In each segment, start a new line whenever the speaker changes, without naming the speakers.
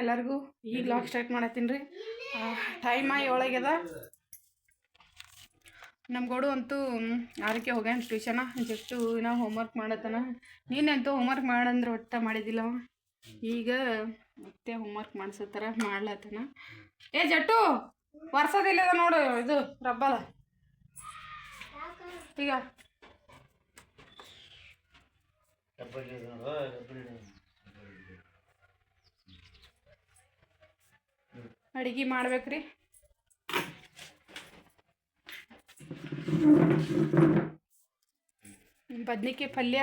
ಎಲ್ಲರಿಗೂ ಈಗ log start ಮಾಡತ್ತೀನಿ ರೀ. ಟೈಮ 7 ಆಗ್ಯದ. ನಮ್ಮ ಗೋಡು ಅಂತೂ 6ಕ್ಕೆ ಹೋಗ್ಯಾನ ಟ್ಯೂಷನ. ಜಸ್ಟು ನಾವು ಹೋಮ್ವರ್ಕ್ ಮಾಡತ್ತನ. ನೀನಂತೂ ಹೋಮ್ವರ್ಕ್ ಮಾಡಂದ್ರೆ ಒಟ್ಟ ಮಾಡಿದ್ದಿಲ್ಲವ. ಈಗ ಮತ್ತೆ ಹೋಮ್ವರ್ಕ್ ಮಾಡಿಸತ್ತಾರ, ಮಾಡ್ಲತ್ತನ. ಏ ಜಟ್ಟು ವರ್ಷದಿಲ್ಲದ ನೋಡು ಇದು ರಬ್ಬಲ ಈಗ ಅಡಿಗೆ ಮಾಡ್ಬೇಕ್ರಿ. ಬದ್ನಿಕಾಯಿ ಪಲ್ಯ,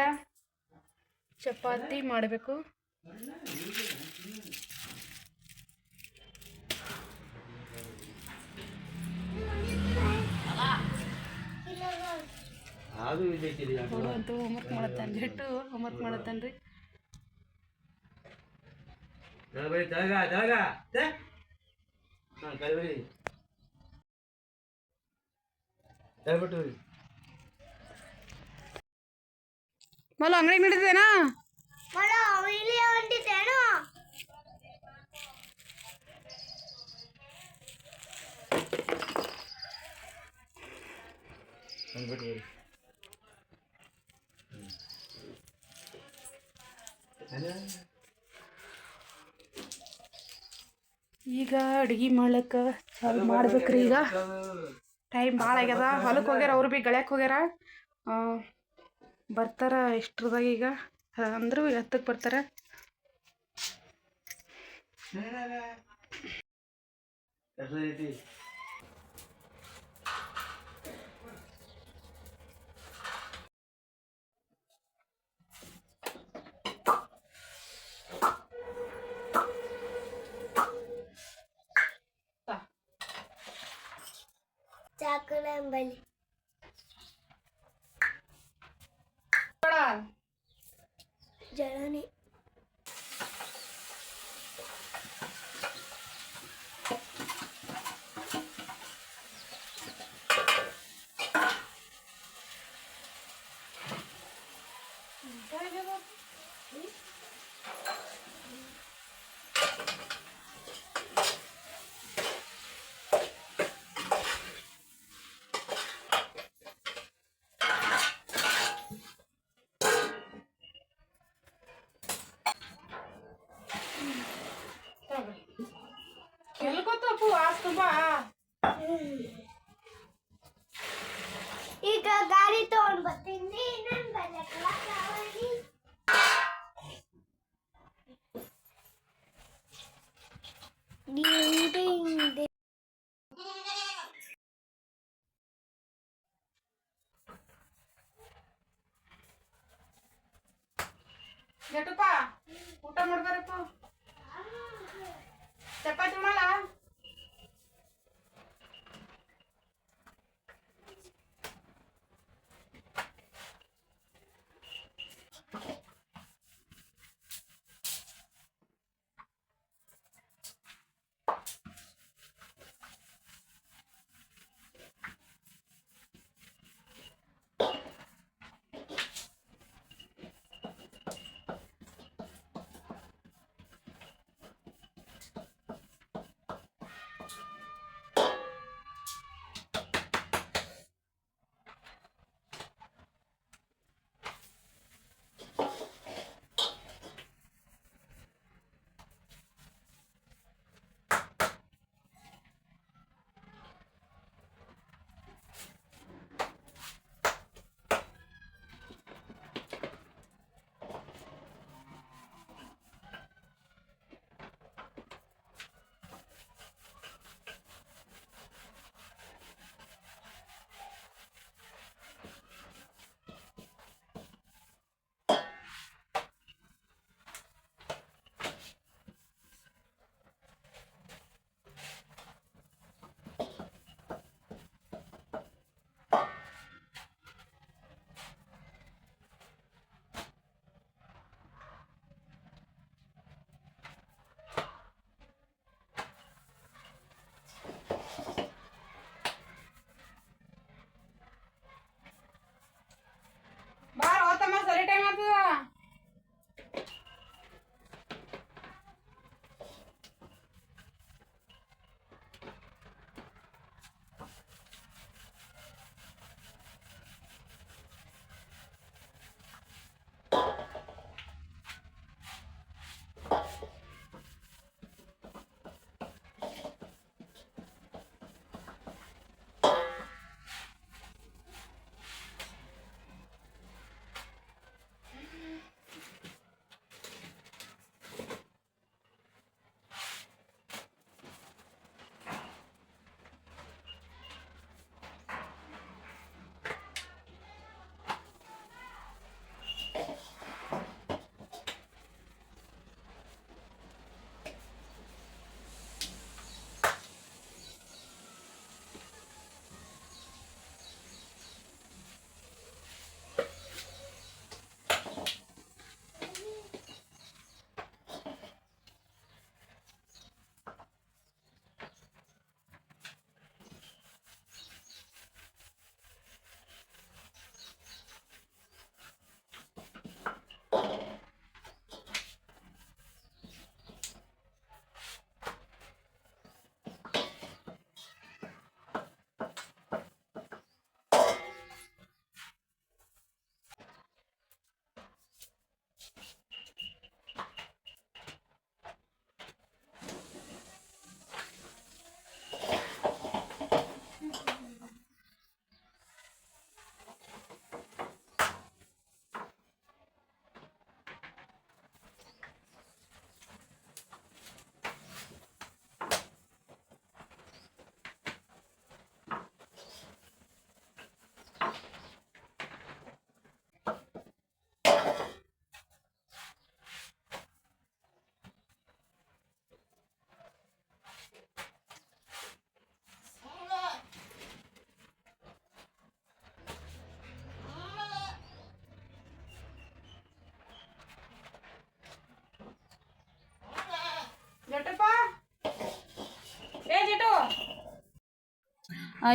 ಚಪಾತಿ ಮಾಡಬೇಕು. ಅಂತೂ ಹೋಮ್ವರ್ಕ್ ಮಾಡತ್ತಾನ. ಜಟ್ಟು ಹೋಮ್ವರ್ಕ್ ಮಾಡತ್ತಾನ್ರಿ. ಮಲ್ಲ ಅಂಗಡಿ ಹಿಡಿದೇನಾ? ಈಗ ಅಡುಗೆ ಮಾಡ್ಲಿಕ್ಕೆ ಚಾಲು ಮಾಡ್ಬೇಕ್ರಿ. ಈಗ ಟೈಮ್ ಭಾಳ ಆಗ್ಯದ. ಹೊಲಕ್ಕೆ ಹೋಗ್ಯಾರ, ಅವ್ರು ಭೀ ಗಳಕ್ಕೆ ಹೋಗ್ಯಾರ. ಬರ್ತಾರ ಎಷ್ಟ್ರದಾಗ ಈಗ ಅಂದರು 10ಕ್ಕೆ ಬರ್ತಾರ. ಚಾಕುಲಂಬಲಿ ಜಳನಿ ಈಗ ಗಾಡಿ ತಗೊಂಡ್ ಬರ್ತೀನಿ. ಜಟುಪ ಊಟ ಮಾಡ್ಬಾರಪ್ಪ. ಚಪಾತಿ ಉಣಲ್ಲ?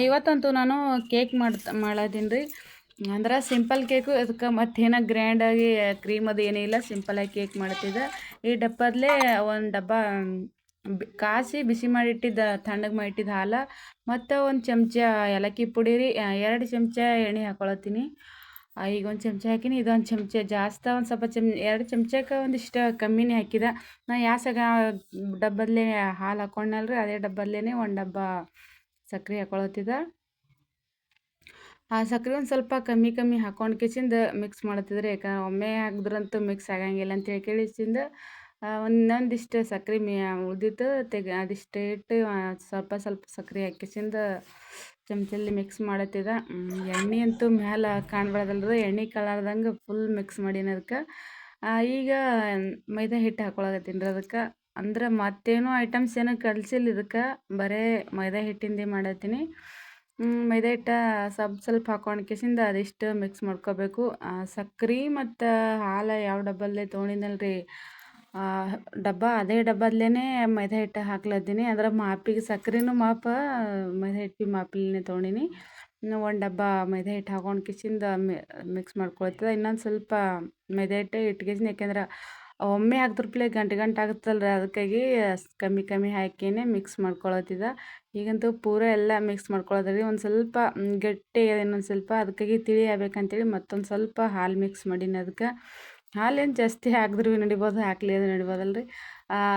ಇವತ್ತಂತೂ ನಾನು ಕೇಕ್ ಮಾಡದೀನಿ ರೀ. ಅಂದ್ರೆ ಸಿಂಪಲ್ ಕೇಕು, ಅದಕ್ಕೆ ಮತ್ತೇನೋ ಗ್ರ್ಯಾಂಡಾಗಿ ಕ್ರೀಮ್ ಅದು ಏನೂ ಇಲ್ಲ, ಸಿಂಪಲಾಗಿ ಕೇಕ್ ಮಾಡ್ತಿದ್ದೆ. ಈ ಡಬ್ಬದಲ್ಲೇ ಒಂದು ಡಬ್ಬ ಕಾಸಿ ಬಿಸಿ ಮಾಡಿಟ್ಟಿದ್ದ, ತಣ್ಣಗೆ ಮಾಡಿಟ್ಟಿದ್ದ ಹಾಲು, ಮತ್ತು ಒಂದು ಚಮಚ ಏಲಕ್ಕಿ ಪುಡಿ ರೀ, 2 ಚಮಚ ಎಣ್ಣೆ ಹಾಕ್ಕೊಳತ್ತೀನಿ. ಈಗ ಒಂದು ಚಮಚ ಹಾಕಿನಿ, ಇದೊಂದು ಚಮಚ ಜಾಸ್ತಿ, ಒಂದು ಸ್ವಲ್ಪ 2 ಚಮಚಕ್ಕೆ ಒಂದಿಷ್ಟು ಕಮ್ಮಿನೇ ಹಾಕಿದೆ. ನಾ ಡಬ್ಬದಲ್ಲೇ ಹಾಲು ಹಾಕ್ಕೊಂಡ್ನಲ್ರಿ, ಅದೇ ಡಬ್ಬದಲ್ಲೇ ಒಂದು ಡಬ್ಬ ಸಕ್ರೆ ಹಾಕ್ಕೊಳತ್ತಿದ್ದೆ. ಆ ಸಕ್ರೆ ಒಂದು ಸ್ವಲ್ಪ ಕಮ್ಮಿ ಕಮ್ಮಿ ಹಾಕ್ಕೊಂಡು ಕಿಸಿಂದ ಮಿಕ್ಸ್ ಮಾಡತ್ತಿದ್ರಿ. ಯಾಕಂದ್ರೆ ಒಮ್ಮೆ ಹಾಕಿದ್ರಂತೂ ಮಿಕ್ಸ್ ಆಗಂಗಿಲ್ಲ ಅಂತ ಹೇಳಿ ಕೇಳಿಸಿಂದ ಇನ್ನೊಂದಿಷ್ಟು ಸಕ್ರೆ ಉಳಿದಿತ್ತು, ಅದಿಷ್ಟು ಇಟ್ಟು ಸ್ವಲ್ಪ ಸ್ವಲ್ಪ ಸಕ್ರೆ ಹಾಕಿಸಿಂದ ಚಮಚಲ್ಲಿ ಮಿಕ್ಸ್ ಮಾಡತ್ತಿದ್ದೆ. ಎಣ್ಣೆ ಅಂತೂ ಮ್ಯಾಲೆ ಕಾಣ್ಬಾರ್ದಲ್ರಿ, ಎಣ್ಣೆ ಕಲಾರ್ದಂಗೆ ಫುಲ್ ಮಿಕ್ಸ್ ಮಾಡೀನಿ ಅದಕ್ಕೆ. ಈಗ ಮೈದಾ ಹಿಟ್ಟು ಹಾಕ್ಕೊಳಕತ್ತೀನಿ ರೀ ಅದಕ್ಕೆ. ಅಂದ್ರೆ ಮತ್ತೇನೋ ಐಟಮ್ಸ್ ಏನೋ ಕಲಿಸಿಲ್ಲ ಇದಕ್ಕೆ, ಬರೀ ಮೈದಾ ಹಿಟ್ಟಿಂದೇ ಮಾಡತ್ತೀನಿ. ಮೈದಾ ಹಿಟ್ಟು ಸ್ವಲ್ಪ ಹಾಕ್ಕೊಂಡು ಕಿಸಿಂದ ಅದಿಷ್ಟು ಮಿಕ್ಸ್ ಮಾಡ್ಕೋಬೇಕು. ಸಕ್ರೆ ಮತ್ತು ಹಾಲು ಯಾವ ಡಬ್ಬಲ್ಲೇ ತೊಗೊಂಡಿನಲ್ರಿ ಡಬ್ಬ, ಅದೇ ಡಬ್ಬದಲ್ಲೇ ಮೈದಾ ಹಿಟ್ಟು ಹಾಕ್ಲತ್ತೀನಿ. ಅಂದ್ರೆ ಮಾಪಿಗೆ ಸಕ್ರೆನೂ ಮಾಪ, ಮೈದಾ ಹಿಟ್ಟು ಮಾಪಲಿನೇ ತೊಗೊಂಡಿನಿ. ಒಂದು ಡಬ್ಬ ಮೈದಾ ಹಿಟ್ಟು ಹಾಕ್ಕೊಂಡು ಕಿಸಿಂದ ಮಿಕ್ಸ್ ಮಾಡ್ಕೊಳ್ತದೆ. ಇನ್ನೊಂದು ಸ್ವಲ್ಪ ಮೈದಾ ಹಿಟ್ಟು ಇಟ್ಕೇಸಿನ, ಯಾಕೆಂದ್ರೆ ಒಮ್ಮೆ ಹಾಕಿದ್ರಪ್ಲೆ ಗಂಟು ಆಗುತ್ತಲ್ರಿ, ಅದಕ್ಕಾಗಿ ಕಮ್ಮಿ ಕಮ್ಮಿ ಹಾಕಿನೇ ಮಿಕ್ಸ್ ಮಾಡ್ಕೊಳತ್ತಿದ್ದೆ. ಈಗಂತೂ ಪೂರ ಎಲ್ಲ ಮಿಕ್ಸ್ ಮಾಡ್ಕೊಳ್ಳೋದ್ರಿ. ಒಂದು ಸ್ವಲ್ಪ ಗಟ್ಟಿ ಇನ್ನೊಂದು ಸ್ವಲ್ಪ, ಅದಕ್ಕಾಗಿ ತಿಳಿ ಆಗ್ಬೇಕಂತೇಳಿ ಮತ್ತೊಂದು ಸ್ವಲ್ಪ ಹಾಲು ಮಿಕ್ಸ್ ಮಾಡೀನಿ ಅದಕ್ಕೆ. ಹಾಲೇನು ಜಾಸ್ತಿ ಹಾಕಿದ್ರೂ ನಡಿಬೋದು, ಹಾಕ್ಲಿದ್ದು ನಡಿಬೋದಲ್ರಿ.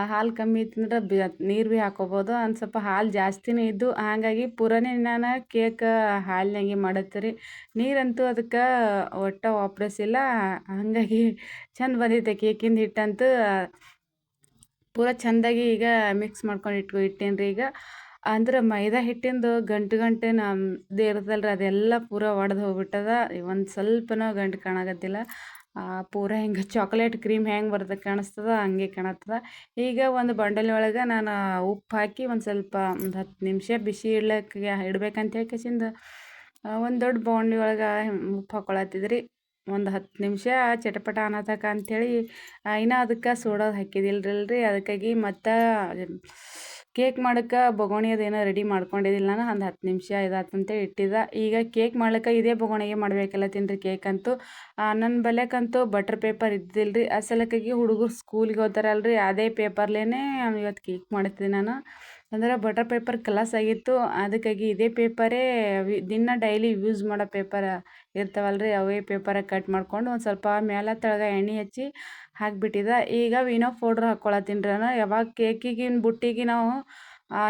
ಹಾಲು ಕಮ್ಮಿ ಇತ್ತಂದ್ರೆ ನೀರು ಭೀ ಹಾಕ್ಕೋಬೋದು. ಒಂದು ಸ್ವಲ್ಪ ಹಾಲು ಜಾಸ್ತಿನೇ ಇದ್ದು, ಹಾಗಾಗಿ ಪೂರನೇ ನಾನು ಕೇಕ್ ಹಾಲಿನಾಗೆ ಮಾಡತ್ತೀರಿ. ನೀರಂತೂ ಅದಕ್ಕೆ ಒಟ್ಟು ವಾಪರಿಸಿಲ್ಲ, ಹಾಗಾಗಿ ಚಂದ ಬಂದೈತೆ ಕೇಕಿಂದು ಹಿಟ್ಟಂತೂ. ಪೂರ ಚೆಂದಾಗಿ ಈಗ ಮಿಕ್ಸ್ ಮಾಡ್ಕೊಂಡು ಇಟ್ಟೇನಿ ರೀ. ಈಗ ಅಂದ್ರೆ ಮೈದಾ ಹಿಟ್ಟಿಂದು ಗಂಟು ನಮ್ದು ಇರ್ತಲ್ರಿ, ಅದೆಲ್ಲ ಪೂರ ಒಡೆದು ಹೋಗ್ಬಿಟ್ಟದ. ಒಂದು ಸ್ವಲ್ಪನೂ ಗಂಟು ಕಾಣಕತ್ತಿಲ್ಲ. ಪೂರ ಹಿಂಗೆ ಚಾಕ್ಲೇಟ್ ಕ್ರೀಮ್ ಹೆಂಗೆ ಬರ್ತದೆ ಕಾಣಿಸ್ತದ, ಹಂಗೆ ಕಾಣತ್ತದ. ಈಗ ಒಂದು ಬಾಂಡಲಿ ಒಳಗೆ ನಾನು ಉಪ್ಪು ಹಾಕಿ ಒಂದು ಸ್ವಲ್ಪ 10 ನಿಮಿಷ ಬಿಸಿ ಇಡ್ಬೇಕಂತ ಹೇಳಿ ಕಿಸಿಂದ ಒಂದು ದೊಡ್ಡ ಬಾಂಡ್ಲಿ ಒಳಗೆ ಉಪ್ಪು ಹಾಕ್ಕೊಳತ್ತಿದ್ರಿ. ಒಂದು 10 ನಿಮಿಷ ಚಟಪಟ ಅನ್ನತಕ ಅಂಥೇಳಿ. ಇನ್ನೂ ಅದಕ್ಕೆ ಸೋಡಾ ಹಾಕಿದಿಲ್ರಿ, ಅದಕ್ಕಾಗಿ ಮತ್ತು ಕೇಕ್ ಮಾಡೋಕ್ಕೆ ಬೊಗೋಣಿ ಅದೇನೋ ರೆಡಿ ಮಾಡ್ಕೊಂಡಿದ್ದಿಲ್ಲ ನಾನು. ಒಂದು 10 ನಿಮಿಷ ಇದಾತಂತೇಳಿ ಇಟ್ಟಿದ್ದೆ. ಈಗ ಕೇಕ್ ಮಾಡ್ಲಿಕ್ಕೆ ಇದೇ ಬೊಗೋಣಿಗೆ ಮಾಡಬೇಕಲ್ಲ ತಿನ್ರಿ ಕೇಕಂತೂ. ನನ್ನ ಬಲ್ಯಕ್ಕಂತೂ ಬಟರ್ ಪೇಪರ್ ಇದ್ದಿಲ್ರಿ, ಆ ಸಲಕ್ಕಾಗಿ ಹುಡುಗರು ಸ್ಕೂಲಿಗೆ ಹೋಗ್ತಾರಲ್ರಿ, ಅದೇ ಪೇಪರ್ಲೇ ಇವತ್ತು ಕೇಕ್ ಮಾಡ್ತೀನಿ ನಾನು. ಅಂದ್ರೆ ಬಟರ್ ಪೇಪರ್ ಕಲಸ್ ಆಗಿತ್ತು, ಅದಕ್ಕಾಗಿ ಇದೇ ಪೇಪರೇ ದಿನ ಡೈಲಿ ಯೂಸ್ ಮಾಡೋ ಪೇಪರ್ ಇರ್ತಾವಲ್ರಿ, ಅವೇ ಪೇಪರ ಕಟ್ ಮಾಡ್ಕೊಂಡು ಒಂದು ಸ್ವಲ್ಪ ಮೇಲೆ ತೆಳಗೆ ಎಣ್ಣೆ ಹಚ್ಚಿ ಹಾಕಿಬಿಟ್ಟಿದ್ದೆ. ಈಗ ವಿನೋ ಪೌಡ್ರ್ ಹಾಕ್ಕೊಳತ್ತೀನಿ ರೀ ನಾನು. ಯಾವಾಗ ಕೇಕಿಗಿನ ಬುಟ್ಟಿಗೆ ನಾವು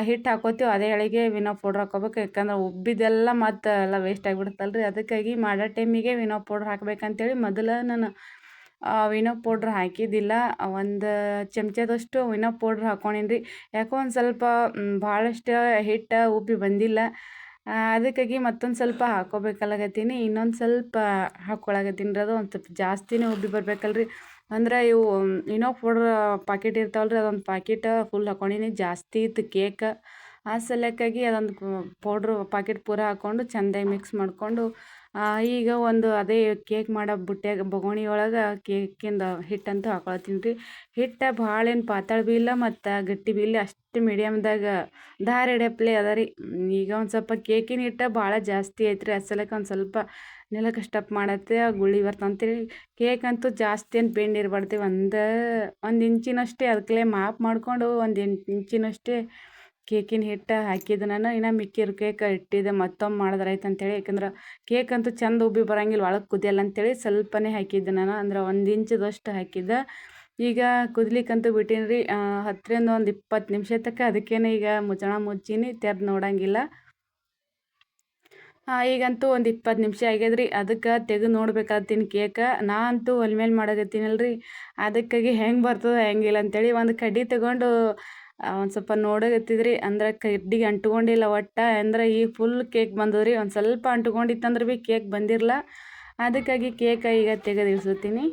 ಹಿಟ್ಟು ಹಾಕೋತೀವಿ ಅದೇ ಎಳೆಗೆ ವಿನೋ ಪೌಡ್ರ್ ಹಾಕ್ಕೋಬೇಕು, ಯಾಕಂದ್ರೆ ಉಬ್ಬಿದೆಲ್ಲ ಮತ್ತು ಎಲ್ಲ ವೇಸ್ಟ್ ಆಗಿಬಿಡುತ್ತಲ್ರಿ. ಅದಕ್ಕಾಗಿ ಮಾಡೋ ಟೈಮಿಗೆ ವಿನೋ ಪೌಡ್ರ್ ಹಾಕ್ಬೇಕಂತೇಳಿ ಮೊದಲು ನಾನು ವಿನೋ ಪೌಡ್ರ್ ಹಾಕಿದ್ದಿಲ್ಲ. ಒಂದು ಚಮಚದಷ್ಟು ವಿನೋ ಪೌಡ್ರ್ ಹಾಕ್ಕೊಂಡೀನಿ ರೀ. ಯಾಕೋ ಒಂದು ಸ್ವಲ್ಪ ಭಾಳಷ್ಟು ಹಿಟ್ಟು ಉಬ್ಬಿ ಬಂದಿಲ್ಲ, ಅದಕ್ಕಾಗಿ ಮತ್ತೊಂದು ಸ್ವಲ್ಪ ಹಾಕ್ಕೋಬೇಕಲ್ಲಕತ್ತೀನಿ. ಇನ್ನೊಂದು ಸ್ವಲ್ಪ ಹಾಕ್ಕೊಳಕತ್ತೀನಿ ರೀ. ಅದು ಒಂದು ಸ್ವಲ್ಪ ಜಾಸ್ತಿನೇ ಉಬ್ಬಿ ಬರ್ಬೇಕಲ್ರಿ. ಅಂದ್ರೆ ಇವು ವಿನೋ ಪೌಡ್ರ್ ಪಾಕೆಟ್ ಇರ್ತಾವಲ್ರಿ, ಅದೊಂದು ಪಾಕೆಟ್ ಫುಲ್ ಹಾಕ್ಕೊಂಡೀನಿ, ಜಾಸ್ತಿ ಇತ್ತು ಕೇಕ್. ಆ ಸಲಕ್ಕಾಗಿ ಅದೊಂದು ಪೌಡ್ರು ಪಾಕೆಟ್ ಪೂರ ಹಾಕ್ಕೊಂಡು ಚೆಂದಾಗಿ ಮಿಕ್ಸ್ ಮಾಡಿಕೊಂಡು ಈಗ ಒಂದು ಅದೇ ಕೇಕ್ ಮಾಡೋ ಬುಟ್ಟ್ಯಾಗ ಬೊಗೋಣಿ ಒಳಗೆ ಕೇಕಿಂದ ಹಿಟ್ಟಂತೂ ಹಾಕ್ಕೊಳತ್ತೀನಿ ರೀ. ಹಿಟ್ಟು ಭಾಳ ಏನು ಪಾತಳ ಭೀ ಇಲ್ಲ ಮತ್ತು ಗಟ್ಟಿ ಭೀ ಇಲ್ಲ, ಅಷ್ಟು ಮೀಡಿಯಮ್ದಾಗ ದಾರ ಹಿಡಿಯಪ್ಲೆ ಅದ ರೀ. ಈಗ ಒಂದು ಸ್ವಲ್ಪ ಕೇಕಿನ ಹಿಟ್ಟು ಭಾಳ ಜಾಸ್ತಿ ಐತ್ರಿ, ಅದು ಸಲಕ್ಕೆ ಒಂದು ಸ್ವಲ್ಪ ನೆಲಕ್ಕೆ ಸ್ಟಪ್ ಮಾಡತ್ತೆ ಗುಳ್ಳಿ ಬರ್ತಂತೇಳಿ. ಕೇಕ್ ಅಂತೂ ಜಾಸ್ತಿ ಏನು ಪೆಂಡ್ ಇರಬಾರ್ದು, ಒಂದು ಇಂಚಿನಷ್ಟೇ, ಅದಕ್ಕೆ ಮಾಪ್ ಮಾಡಿಕೊಂಡು 1 ಇಂಚಿನಷ್ಟೇ ಕೇಕಿನ ಹಿಟ್ಟು ಹಾಕಿದ್ದು ನಾನು. ಇನ್ನು ಮಿಕ್ಕಿರೋ ಕೇಕ್ ಇಟ್ಟಿದ್ದೆ ಮತ್ತೊಮ್ಮೆ ಮಾಡಿದ್ರೆ ಆಯ್ತು ಅಂತೇಳಿ, ಯಾಕಂದ್ರೆ ಕೇಕ್ ಅಂತೂ ಚೆಂದ ಉಬ್ಬಿ ಬರೋಂಗಿಲ್ಲ, ಒಳಗೆ ಕುದಿಯಲ್ಲ ಅಂತೇಳಿ ಸ್ವಲ್ಪನೇ ಹಾಕಿದ್ದೆ ನಾನು, ಅಂದ್ರೆ 1 ಇಂಚದಷ್ಟು ಹಾಕಿದ್ದೆ. ಈಗ ಕುದ್ಲಿಕ್ಕಂತೂ ಬಿಟ್ಟೀನಿ ರೀ 10ರಿಂದ ಒಂದು 20 ನಿಮಿಷ ತನಕ. ಅದಕ್ಕೇನೆ ಈಗ ಮುಚ್ಚಳ ಮುಚ್ಚೀನಿ, ತೆರೆದು ನೋಡಂಗಿಲ್ಲ. ಈಗಂತೂ ಒಂದು 20 ನಿಮಿಷ ಆಗ್ಯದ್ರಿ. ಅದಕ್ಕೆ ತೆಗೆದು ನೋಡ್ಬೇಕಾಗ್ತೀನಿ ಕೇಕ. ನಾ ಅಂತೂ ಒಲೆ ಮೇಲೆ ಮಾಡಕತ್ತೀನಲ್ರಿ, ಅದಕ್ಕಾಗಿ ಹೆಂಗೆ ಬರ್ತದೆ ಹೆಂಗಿಲ್ಲ ಅಂತೇಳಿ ಒಂದು ಕಡ್ಡಿ ತಗೊಂಡು ಒಂದು ಸ್ವಲ್ಪ ನೋಡಕತ್ತಿದ್ರಿ. ಅಂದ್ರೆ ಕಡ್ಡಿಗೆ ಅಂಟ್ಕೊಂಡಿಲ್ಲ ಒಟ್ಟು, ಅಂದ್ರೆ ಈಗ ಫುಲ್ ಕೇಕ್ ಬಂದದ್ರಿ. ಒಂದು ಸ್ವಲ್ಪ ಅಂಟ್ಕೊಂಡಿತ್ತಂದ್ರೆ ಭೀ ಕೇಕ್ ಬಂದಿರಲ್ಲ, ಅದಕ್ಕಾಗಿ ಕೇಕ ಈಗ ತೆಗೆದು ಇಳಿಸುತ್ತೀನಿ.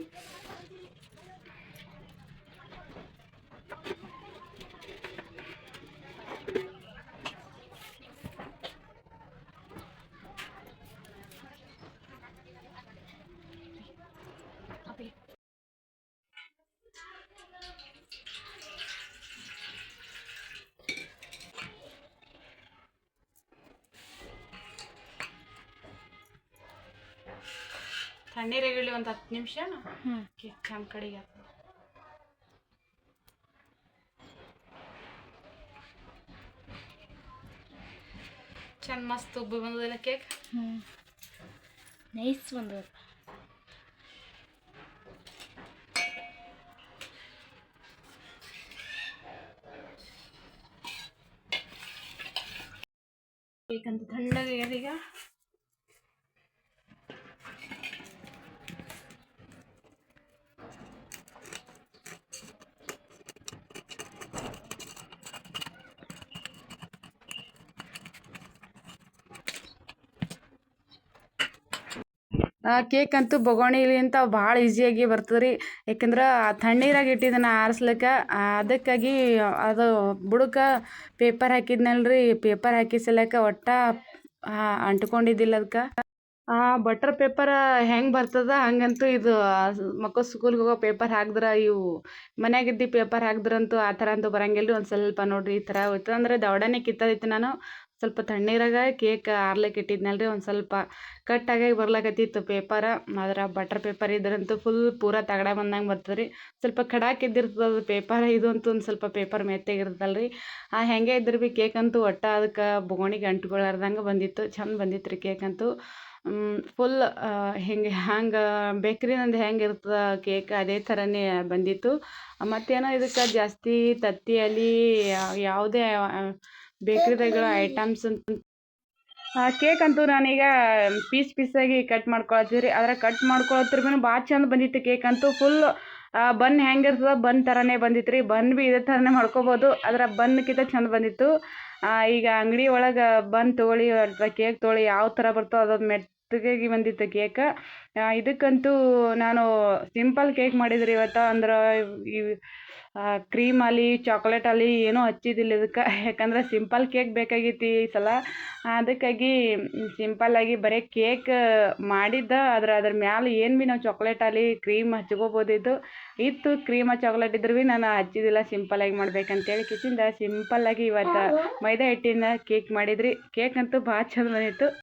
ತಣ್ಣೀರಾಗಿಡಲಿ ಒಂದು 10 ನಿಮಿಷ ಕೇಕ್ ನಮ್ಮ ಕಡೆಗೆ ಚಂದ ಮಸ್ತ್ ಉಬ್ಬಿ ಬಂದದಿಲ್ಲ ಕೇಕ್
ನೈಸ್ ಬಂದದ
ಕೇಕ್ ಅಂತ ತಣ್ಣಗಾಗ್ಯದ ಈಗ ಕೇಕ್ ಅಂತೂ ಬೊಗೋಣಿಲಿಂತ ಭಾಳ ಈಸಿಯಾಗಿ ಬರ್ತದೆ ರೀ ಯಾಕಂದ್ರೆ ತಣ್ಣೀರಾಗ ಇಟ್ಟಿದ್ದನ್ನು ಆರಿಸ್ಲಿಕ್ಕೆ ಅದಕ್ಕಾಗಿ ಅದು ಬುಡಕ್ಕೆ ಪೇಪರ್ ಹಾಕಿದ್ನಲ್ರಿ ಪೇಪರ್ ಹಾಕಿಸಲಕ್ಕ ಒಟ್ಟು ಅಂಟ್ಕೊಂಡಿದ್ದಿಲ್ಲ ಅದಕ್ಕೆ ಬಟರ್ ಪೇಪರ್ ಹೆಂಗೆ ಬರ್ತದ ಹಂಗಂತೂ ಇದು ಮಕ್ಕಳು ಸ್ಕೂಲ್ಗೆ ಹೋಗೋ ಪೇಪರ್ ಹಾಕಿದ್ರೆ ಇವು ಮನ್ಯಾಗಿದ್ದು ಪೇಪರ್ ಹಾಕಿದ್ರಂತೂ ಆ ಥರ ಅಂತೂ ಬರಂಗಿಲ್ಲ ರೀ ಒಂದು ಸ್ವಲ್ಪ ನೋಡಿರಿ ಈ ಥರ ಹೋಯ್ತು ಅಂದರೆ ದವಡನೆ ಕಿತ್ತದಿತ್ತು ನಾನು ಸ್ವಲ್ಪ ತಣ್ಣೀರಾಗ ಕೇಕ್ ಆರ್ಲಿಕ್ಕೆ ಇಟ್ಟಿದ್ನಲ್ರಿ ಒಂದು ಸ್ವಲ್ಪ ಕಟ್ಟಾಗಿ ಬರ್ಲಾಕತ್ತಿತ್ತು ಪೇಪರ್ ಆದ್ರೆ ಬಟರ್ ಪೇಪರ್ ಇದ್ರಂತೂ ಫುಲ್ ಪೂರ ತಗಡ ಬಂದಂಗೆ ಬರ್ತದೆ ರೀ ಸ್ವಲ್ಪ ಖಡಾಕಿದ್ದಿರ್ತದೆ ಅದು ಪೇಪರ್ ಇದು ಅಂತೂ ಒಂದು ಸ್ವಲ್ಪ ಪೇಪರ್ ಮೆತ್ತಗಿರ್ತಲ್ಲ ರೀ ಹೆಂಗೆ ಇದ್ರೆ ಭೀ ಕೇಕ್ ಅಂತೂ ಒಟ್ಟು ಅದಕ್ಕೆ ಬೊಗೋಣಿಗೆ ಅಂಟ್ಕೊಳಾರ್ದಂಗೆ ಬಂದಿತ್ತು ಚಂದ ಬಂದಿತ್ತು ರೀ ಕೇಕ್ ಅಂತೂ ಫುಲ್ ಹಂಗೆ ಬೇಕ್ರಿನಂದು ಹೆಂಗೆ ಇರ್ತದೆ ಕೇಕ್ ಅದೇ ಥರನೇ ಬಂದಿತ್ತು ಮತ್ತೇನೋ ಇದಕ್ಕೆ ಜಾಸ್ತಿ ತತ್ತಿಯಲ್ಲಿ ಯಾವುದೇ ಬೇಕ್ರಿದಾಗಿರೋ ಐಟಮ್ಸ್ ಅಂತ ಕೇಕ್ ಅಂತೂ ನಾನೀಗ ಪೀಸಾಗಿ ಕಟ್ ಮಾಡ್ಕೊಳತ್ತೀವಿ ರೀ ಆದರೆ ಕಟ್ ಮಾಡ್ಕೊಳತ್ತರ ಭೀ ಭಾಳ ಚಂದ ಬಂದಿತ್ತು ಕೇಕ್ ಅಂತೂ ಫುಲ್ ಬನ್ ಹೆಂಗಿರ್ತದೆ ಬನ್ ಥರನೇ ಬಂದಿತ್ತು ರೀ ಬನ್ ಭೀ ಇದೇ ಥರನೇ ಮಾಡ್ಕೊಬೋದು ಅದರ ಬನ್ಕಿಂತ ಚಂದ ಬಂದಿತ್ತು ಈಗ ಅಂಗಡಿ ಒಳಗೆ ಬನ್ ತೊಗೊಳ್ಳಿ ಅಥವಾ ಕೇಕ್ ತೊಗೊಳ್ಳಿ ಯಾವ ಥರ ಬರ್ತೋ ಅದೊಂದು ಮೆತ್ತಗಾಗಿ ಬಂದಿತ್ತು ಕೇಕ್ ಇದಕ್ಕಂತೂ ನಾನು ಸಿಂಪಲ್ ಕೇಕ್ ಮಾಡಿದ್ರಿ ಇವತ್ತು ಅಂದ್ರೆ ಕ್ರೀಮ್ ಅಲ್ಲಿ ಚಾಕ್ಲೇಟ್ ಅಲ್ಲಿ ಏನೂ ಹಚ್ಚಿದ್ದಿಲ್ಲ ಇದಕ್ಕೆ ಯಾಕಂದ್ರೆ ಸಿಂಪಲ್ ಕೇಕ್ ಬೇಕಾಗಿತ್ತು ಈ ಸಲ ಅದಕ್ಕಾಗಿ ಸಿಂಪಲ್ಲಾಗಿ ಬರೀ ಕೇಕ್ ಮಾಡಿದ್ದ ಅದ್ರ ಮ್ಯಾಲೆ ಏನು ಭೀ ನಾವು ಚಾಕ್ಲೇಟ್ ಅಲ್ಲಿ ಕ್ರೀಮ್ ಹಚ್ಕೋಬೋದಿತ್ತು ಇತ್ತು ಕ್ರೀಮ್ ಚಾಕ್ಲೇಟ್ ಇದ್ರೆ ಭೀ ನಾನು ಹಚ್ಚಿದ್ದಿಲ್ಲ ಸಿಂಪಲ್ಲಾಗಿ ಮಾಡ್ಬೇಕಂತೇಳಿ ಕಿಚಿಂದ ಸಿಂಪಲ್ಲಾಗಿ ಇವತ್ತು ಮೈದಾ ಹಿಟ್ಟಿನ ಕೇಕ್ ಮಾಡಿದ್ರಿ ಕೇಕ್ ಅಂತೂ ಭಾಳ ಚಂದ ಬಂದಿತ್ತು